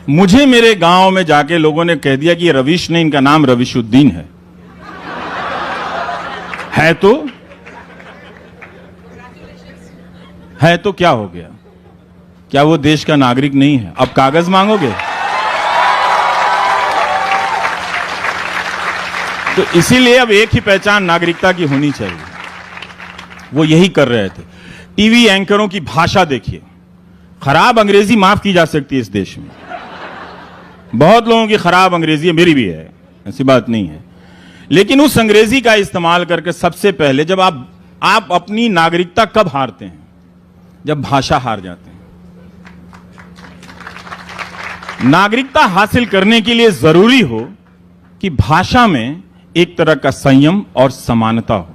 मुझे मेरे गांव में जाके लोगों ने कह दिया कि ये रवीश नहीं, इनका नाम रवीशुद्दीन है तो क्या हो गया? क्या वो देश का नागरिक नहीं है? अब कागज मांगोगे? तो इसीलिए अब एक ही पहचान नागरिकता की होनी चाहिए। वो यही कर रहे थे। टीवी एंकरों की भाषा देखिए, खराब अंग्रेजी माफ की जा सकती है इस देश में। बहुत लोगों की खराब अंग्रेजी है, मेरी भी है, ऐसी बात नहीं है। लेकिन उस अंग्रेजी का इस्तेमाल करके सबसे पहले जब आप अपनी नागरिकता कब हारते हैं? जब भाषा हार जाते हैं। नागरिकता हासिल करने के लिए जरूरी हो कि भाषा में एक तरह का संयम और समानता हो,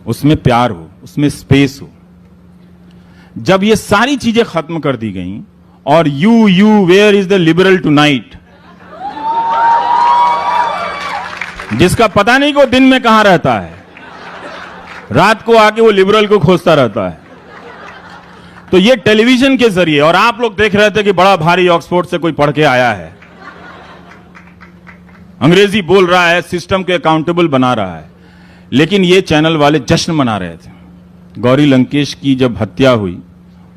उसमें प्यार हो, उसमें स्पेस हो। जब ये सारी चीजें खत्म कर दी गई और you where is the liberal tonight, जिसका पता नहीं कि वो दिन में कहां रहता है, रात को आके वो लिबरल को खोजता रहता है। तो ये टेलीविजन के जरिए, और आप लोग देख रहे थे कि बड़ा भारी ऑक्सफोर्ड से कोई पढ़ के आया है, अंग्रेजी बोल रहा है, सिस्टम के अकाउंटेबल बना रहा है। लेकिन ये चैनल वाले जश्न मना रहे थे। गौरी लंकेश की जब हत्या हुई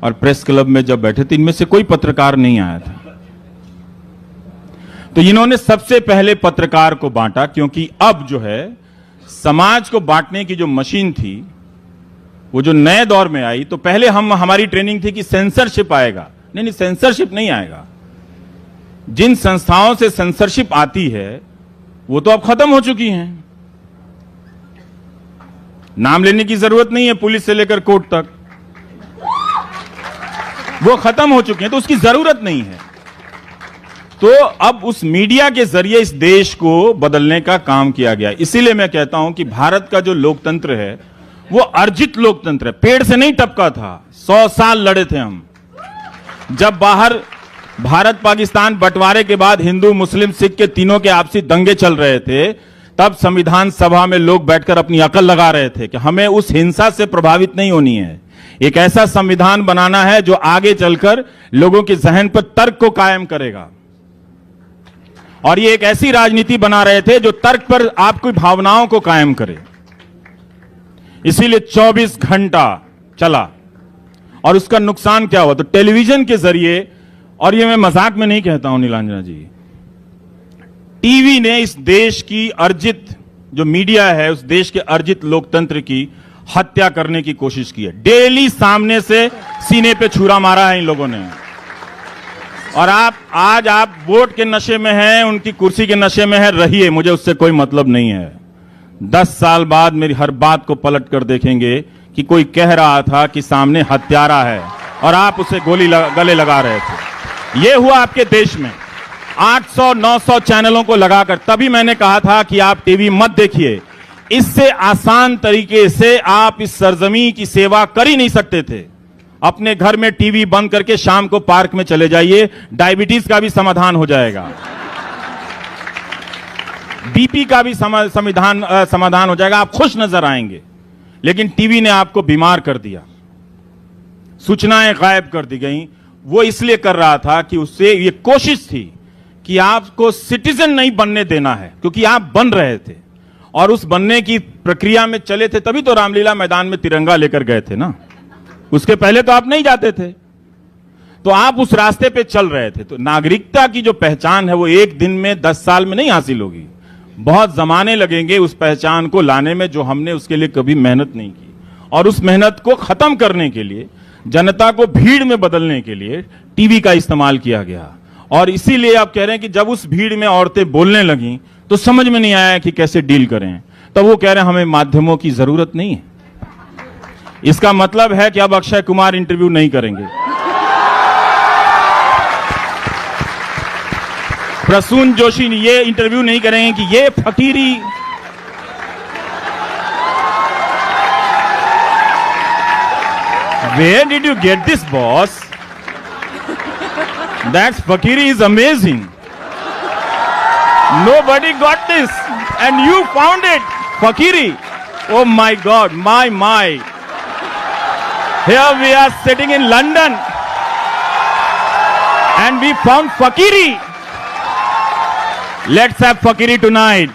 और प्रेस क्लब में जब बैठे थे, इनमें से कोई पत्रकार नहीं आया था। तो इन्होंने सबसे पहले पत्रकार को बांटा, क्योंकि अब जो है समाज को बांटने की जो मशीन थी वो जो नए दौर में आई, तो पहले हमारी ट्रेनिंग थी कि सेंसरशिप आएगा। नहीं, सेंसरशिप नहीं आएगा। जिन संस्थाओं से सेंसरशिप आती है वो तो अब खत्म हो चुकी हैं। नाम लेने की जरूरत नहीं है, पुलिस से लेकर कोर्ट तक वो खत्म हो चुके हैं, तो उसकी जरूरत नहीं है। तो अब उस मीडिया के जरिए इस देश को बदलने का काम किया गया। इसीलिए मैं कहता हूं कि भारत का जो लोकतंत्र है वो अर्जित लोकतंत्र है, पेड़ से नहीं टपका था। 100 साल लड़े थे हम। जब बाहर भारत पाकिस्तान बंटवारे के बाद हिंदू मुस्लिम सिख के तीनों के आपसी दंगे चल रहे थे, तब संविधान सभा में लोग बैठकर अपनी अकल लगा रहे थे कि हमें उस हिंसा से प्रभावित नहीं होनी है। एक ऐसा संविधान बनाना है जो आगे चलकर लोगों के जहन पर तर्क को कायम करेगा। और ये एक ऐसी राजनीति बना रहे थे जो तर्क पर आपकी भावनाओं को कायम करे। इसीलिए 24 घंटा चला। और उसका नुकसान क्या हुआ? तो टेलीविजन के जरिए, और ये मैं मजाक में नहीं कहता हूं नीलांजना जी, टीवी ने इस देश की अर्जित जो मीडिया है, उस देश के अर्जित लोकतंत्र की हत्या करने की कोशिश की है। डेली सामने से सीने पे छुरा मारा है इन लोगों ने। और आज आप वोट के नशे में हैं, उनकी कुर्सी के नशे में है, रहिए, मुझे उससे कोई मतलब नहीं है। 10 साल बाद मेरी हर बात को पलट कर देखेंगे कि कोई कह रहा था कि सामने हत्यारा है और आप उसे गले लगा रहे थे। यह हुआ आपके देश में 800-900 चैनलों को लगाकर। तभी मैंने कहा था कि आप टीवी मत देखिए, इससे आसान तरीके से आप इस सरजमी की सेवा कर ही नहीं सकते थे। अपने घर में टीवी बंद करके शाम को पार्क में चले जाइए, डायबिटीज का भी समाधान हो जाएगा, बीपी का भी समाधान हो जाएगा, आप खुश नजर आएंगे। लेकिन टीवी ने आपको बीमार कर दिया, सूचनाएं गायब कर दी गई। वो इसलिए कर रहा था कि उससे ये कोशिश थी कि आपको सिटीजन नहीं बनने देना है, क्योंकि आप बन रहे थे और उस बनने की प्रक्रिया में चले थे। तभी तो रामलीला मैदान में तिरंगा लेकर गए थे ना, उसके पहले तो आप नहीं जाते थे। तो आप उस रास्ते पे चल रहे थे। तो नागरिकता की जो पहचान है वो एक दिन में 10 साल में नहीं हासिल होगी, बहुत जमाने लगेंगे उस पहचान को लाने में, जो हमने उसके लिए कभी मेहनत नहीं की। और उस मेहनत को खत्म करने के लिए, जनता को भीड़ में बदलने के लिए टीवी का इस्तेमाल किया गया। और इसीलिए आप कह रहे हैं कि जब उस भीड़ में औरतें बोलने लगीं तो समझ में नहीं आया कि कैसे डील करें। तो वो कह रहे हैं हमें माध्यमों की जरूरत नहीं है। इसका मतलब है कि अब अक्षय कुमार इंटरव्यू नहीं करेंगे, प्रसून जोशी ये इंटरव्यू नहीं करेंगे कि ये फकीरी। Where did you get this, boss? That fakiri is amazing. Nobody got this, and you found it, fakiri. Oh my God, my. Here we are sitting in London. and we found fakiri. Let's have fakiri tonight.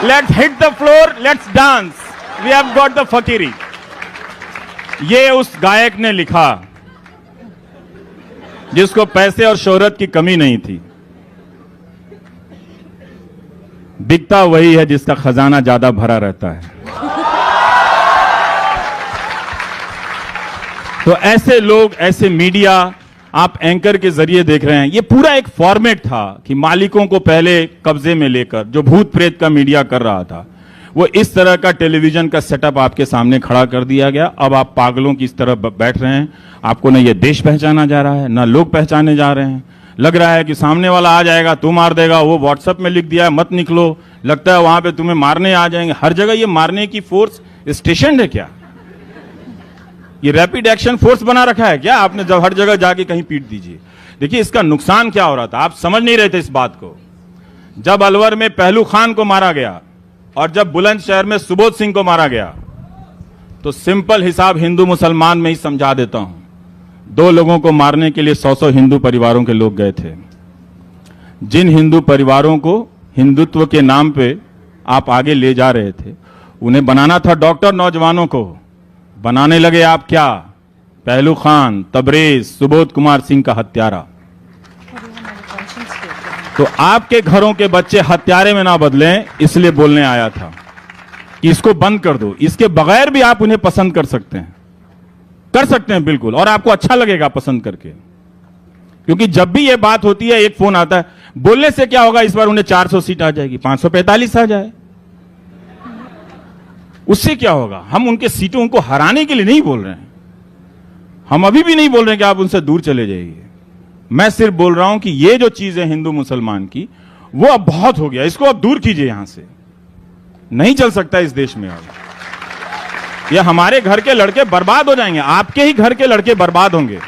Let's hit the floor, let's dance. We have got the fakiri. ये उस गायक ने लिखा जिसको पैसे और शोहरत की कमी नहीं थी। दिखता वही है जिसका खजाना ज्यादा भरा रहता है। तो ऐसे लोग, ऐसे मीडिया आप एंकर के जरिए देख रहे हैं। ये पूरा एक फॉर्मेट था कि मालिकों को पहले कब्जे में लेकर, जो भूत प्रेत का मीडिया कर रहा था, वो इस तरह का टेलीविजन का सेटअप आपके सामने खड़ा कर दिया गया। अब आप पागलों की इस तरह बैठ रहे हैं। आपको ना ये देश पहचाना जा रहा है, ना लोग पहचाने जा रहे हैं। लग रहा है कि सामने वाला आ जाएगा तो मार देगा, वो व्हाट्सएप में लिख दिया है मत निकलो, लगता है वहां पे तुम्हें मारने आ जाएंगे। हर जगह ये मारने की फोर्स स्टेशन है क्या? ये रैपिड एक्शन फोर्स बना रखा है क्या आपने? जब हर जगह जाके कहीं पीट दीजिए। देखिए इसका नुकसान क्या हो रहा था, आप समझ नहीं रहे थे इस बात को। जब अलवर में पहलू खान को मारा गया और जब बुलंदशहर में सुबोध सिंह को मारा गया, तो सिंपल हिसाब हिंदू मुसलमान में ही समझा देता हूं। दो लोगों को मारने के लिए 100 हिंदू परिवारों के लोग गए थे। जिन हिंदू परिवारों को हिंदुत्व के नाम पे आप आगे ले जा रहे थे, उन्हें बनाना था डॉक्टर, नौजवानों को बनाने लगे आप क्या? पहलू खान, तबरेज, सुबोध कुमार सिंह का हत्यारा। तो आपके घरों के बच्चे हत्यारे में ना बदलें, इसलिए बोलने आया था कि इसको बंद कर दो। इसके बगैर भी आप उन्हें पसंद कर सकते हैं बिल्कुल, और आपको अच्छा लगेगा पसंद करके। क्योंकि जब भी ये बात होती है, एक फोन आता है, बोलने से क्या होगा, इस बार उन्हें 400 सीट आ जाएगी, 545 आ जाए, उससे क्या होगा? हम उनके सीटों को हराने के लिए नहीं बोल रहे हैं। हम अभी भी नहीं बोल रहे हैं कि आप उनसे दूर चले जाइए। मैं सिर्फ बोल रहा हूं कि ये जो चीज है हिंदू मुसलमान की, वो अब बहुत हो गया, इसको अब दूर कीजिए। यहां से नहीं चल सकता इस देश में। अब ये हमारे घर के लड़के बर्बाद हो जाएंगे, आपके ही घर के लड़के बर्बाद होंगे।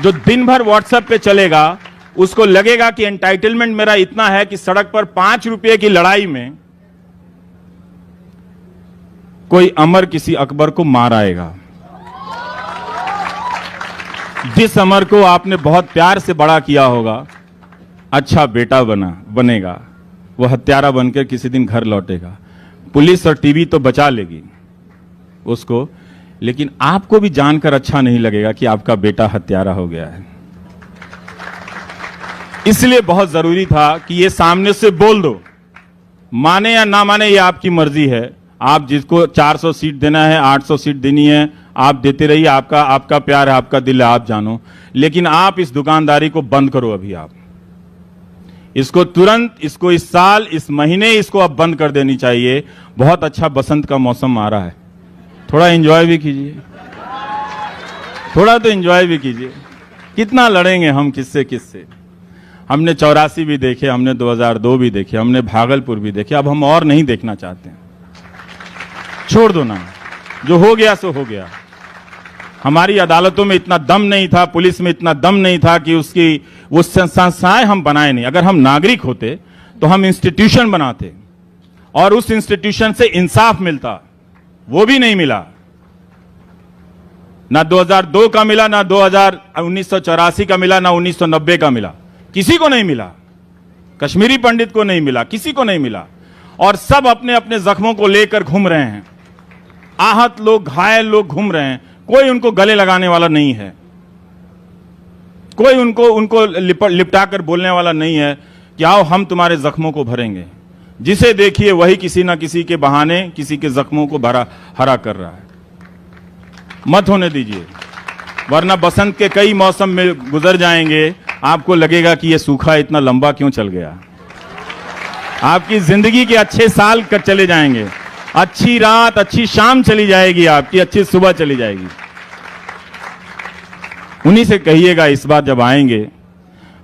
जो दिन भर व्हाट्सएप पे चलेगा, उसको लगेगा कि एंटाइटलमेंट मेरा इतना है कि सड़क पर 5 रुपए की लड़ाई में कोई अमर किसी अकबर को मार आएगा। जिस अमर को आपने बहुत प्यार से बड़ा किया होगा, अच्छा बेटा बनेगा, वो हत्यारा बनकर किसी दिन घर लौटेगा। पुलिस और टीवी तो बचा लेगी उसको, लेकिन आपको भी जानकर अच्छा नहीं लगेगा कि आपका बेटा हत्यारा हो गया है। इसलिए बहुत जरूरी था कि ये सामने से बोल दो। माने या ना माने, ये आपकी मर्जी है। आप जिसको 400 सीट देना है, 800 सीट देनी है, आप देते रहिए। आपका प्यार है, आपका दिल है, आप जानो। लेकिन आप इस दुकानदारी को बंद करो अभी। आप इसको तुरंत, इसको इस साल, इस महीने इसको अब बंद कर देनी चाहिए। बहुत अच्छा बसंत का मौसम आ रहा है, थोड़ा एंजॉय भी कीजिए, थोड़ा तो एंजॉय भी कीजिए। कितना लड़ेंगे हम किससे? हमने 84 भी देखे, हमने 2002 भी देखे, हमने भागलपुर भी देखे। अब हम और नहीं देखना चाहते हैं। छोड़ दो ना, जो हो गया सो हो गया। हमारी अदालतों में इतना दम नहीं था, पुलिस में इतना दम नहीं था कि उसकी वो संस्थाएं हम बनाए नहीं। अगर हम नागरिक होते तो हम इंस्टीट्यूशन बनाते और उस इंस्टीट्यूशन से इंसाफ मिलता। वो भी नहीं मिला। ना 2002 का मिला, ना 1984 का मिला, ना 1990 का मिला। किसी को नहीं मिला। कश्मीरी पंडित को नहीं मिला, किसी को नहीं मिला। और सब अपने अपने जख्मों को लेकर घूम रहे हैं। आहत लोग, घायल लोग घूम रहे हैं। कोई उनको गले लगाने वाला नहीं है। कोई उनको लिपटाकर बोलने वाला नहीं है कि आओ हम तुम्हारे जख्मों को भरेंगे। जिसे देखिए वही किसी ना किसी के बहाने किसी के जख्मों को हरा कर रहा है। मत होने दीजिए, वरना बसंत के कई मौसम में गुजर जाएंगे, आपको लगेगा कि यह सूखा इतना लंबा क्यों चल गया। आपकी जिंदगी के अच्छे साल कर चले जाएंगे, अच्छी रात, अच्छी शाम चली जाएगी, आपकी अच्छी सुबह चली जाएगी। उन्हीं से कहिएगा इस बार जब आएंगे,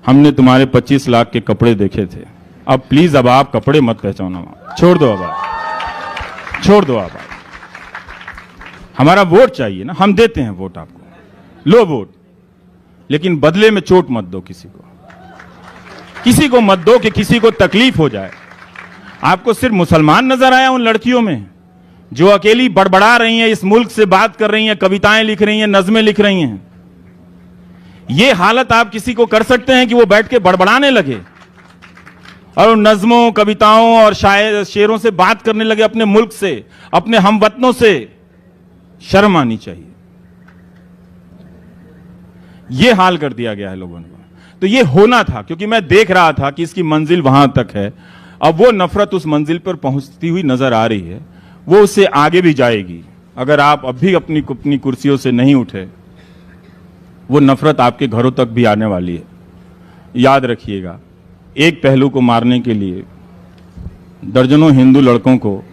हमने तुम्हारे 25 लाख के कपड़े देखे थे, अब प्लीज अब आप कपड़े मत पहचानो, छोड़ दो। अब आप छोड़ दो। आप हमारा वोट चाहिए ना, हम देते हैं वोट आपको, लो वोट, लेकिन बदले में चोट मत दो किसी को मत दो कि किसी को तकलीफ हो जाए। आपको सिर्फ मुसलमान नजर आया उन लड़कियों में जो अकेली बड़बड़ा रही हैं, इस मुल्क से बात कर रही हैं, कविताएं लिख रही हैं, नज़में लिख रही हैं। ये हालत आप किसी को कर सकते हैं कि वो बैठ के बड़बड़ाने लगे और नज्मों, कविताओं और शायर शेरों से बात करने लगे अपने मुल्क से, अपने हमवतनों से। शर्म आनी चाहिए। ये हाल कर दिया गया है लोगों ने। तो ये होना था, क्योंकि मैं देख रहा था कि इसकी मंजिल वहां तक है। अब वो नफरत उस मंजिल पर पहुंचती हुई नजर आ रही है, वो उससे आगे भी जाएगी। अगर आप अब भी अपनी कुर्सियों से नहीं उठे, वो नफरत आपके घरों तक भी आने वाली है। याद रखिएगा, एक पहलू को मारने के लिए दर्जनों हिंदू लड़कों को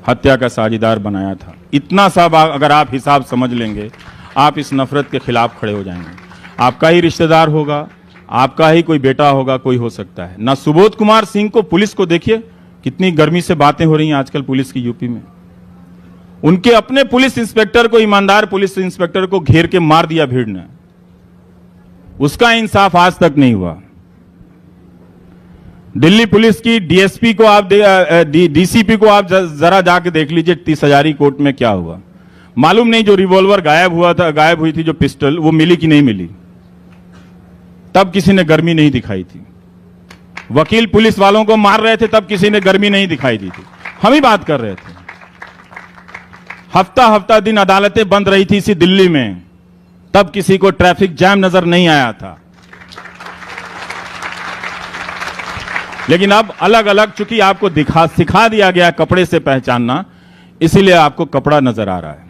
हत्या का साझीदार बनाया था। इतना सा अगर आप हिसाब समझ लेंगे, आप इस नफरत के खिलाफ खड़े हो जाएंगे। आपका ही रिश्तेदार होगा, आपका ही कोई बेटा होगा, कोई हो सकता है ना। सुबोध कुमार सिंह को, पुलिस को देखिए कितनी गर्मी से बातें हो रही हैं आजकल पुलिस की यूपी में। उनके अपने पुलिस इंस्पेक्टर को, ईमानदार पुलिस इंस्पेक्टर को घेर के मार दिया भीड़ ने। उसका इंसाफ आज तक नहीं हुआ। दिल्ली पुलिस की डीएसपी को आप डीसीपी को आप जरा जाके देख लीजिए 30,000 कोर्ट में क्या हुआ। मालूम नहीं जो रिवॉल्वर गायब हुई थी, जो पिस्टल, वो मिली कि नहीं मिली। तब किसी ने गर्मी नहीं दिखाई थी। वकील पुलिस वालों को मार रहे थे, तब किसी ने गर्मी नहीं दिखाई दी थी। हम ही बात कर रहे थे। हफ्ता हफ्ता दिन अदालतें बंद रही थी इसी दिल्ली में, तब किसी को ट्रैफिक जैम नजर नहीं आया था। लेकिन अब अलग अलग, चूंकि आपको सिखा दिया गया कपड़े से पहचानना, इसीलिए आपको कपड़ा नजर आ रहा है।